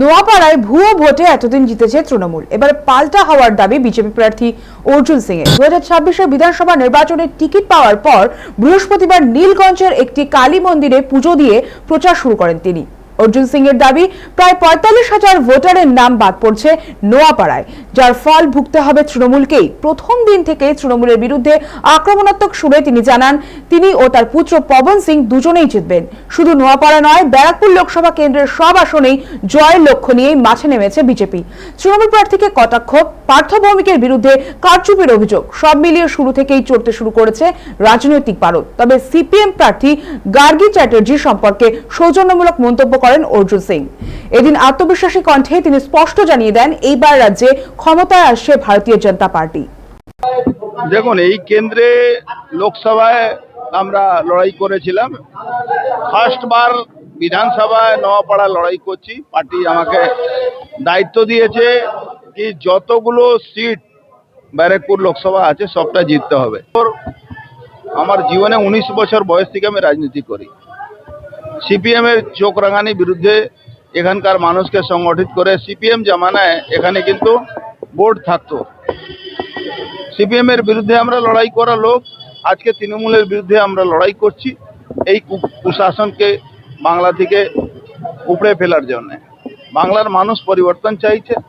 নোয়াপাড়ায় ভুয়ো ভোটে এতদিন জিতেছে তৃণমূল, এবার পাল্টা হওয়ার দাবি বিজেপি প্রার্থী অর্জুন সিং এর। 2026 বিধানসভা নির্বাচনের টিকিট পাওয়ার পর বৃহস্পতিবার নীলগঞ্জের একটি কালী মন্দিরে পুজো দিয়ে প্রচার শুরু করেন তিনি। অর্জুন সিং এর দাবি, প্রায় 45,000 ভোটারের নাম বাদ পড়ছে নোয়াপাড়ায়, যার ফল ভুগতে হবে তৃণমূলকেই। প্রথম দিন থেকে তৃণমূলের বিরুদ্ধে আক্রমণাত্মক সুরে তিনি জানান, তিনি ও তার পুত্র পবন সিং দুজনেই জিতবেন। শুধু নোয়াপাড়া নয়, ব্যারাকপুর লোকসভা কেন্দ্রের সব আসনেই জয়ের লক্ষ্য নিয়েই মাঠে নেমেছে বিজেপি। তৃণমূল প্রার্থীকে কটাক্ষ, পার্থ ভৌমিকের বিরুদ্ধে কারচুপির অভিযোগ, সব মিলিয়ে শুরু থেকেই চড়তে শুরু করেছে রাজনৈতিক পারদ। তবে সিপিএম প্রার্থী গার্গী চ্যাটার্জি সম্পর্কে সৌজন্যমূলক মন্তব্য করেন অর্জুন সিং। এদিন আত্মবিশ্বাসী কণ্ঠে তিনি স্পষ্ট জানিয়ে দেন, এইবার রাজ্যে ক্ষমতায় আসছে ভারতীয় জনতা পার্টি। দেখুন, এই কেন্দ্রে লোকসভায় আমরা লড়াই করেছিলাম, ফার্স্ট বার বিধানসভায় নোয়াপাড়া লড়াই করছি। পার্টি আমাকে দায়িত্ব দিয়েছে কি যতগুলো সিট ব্যারাকপুর লোকসভা আছে সবটা জিততে হবে। আমার জীবনে 19 বছর বয়স থেকে আমি রাজনীতি করি। সিপিএম এর চোখ রাঙানির বিরুদ্ধে এখানকার মানুষকে সংগঠিত করে সিপিএম জামানায় এখানে কিন্তু বোর্ড থাকতো। সিপিএম এর বিরুদ্ধে আমরা লড়াই করা লোক, আজকে তৃণমূলের বিরুদ্ধে আমরা লড়াই করছি এই কুশাসনকে বাংলা থেকে উপড়ে ফেলার জন্য। বাংলার মানুষ পরিবর্তন চাইছে।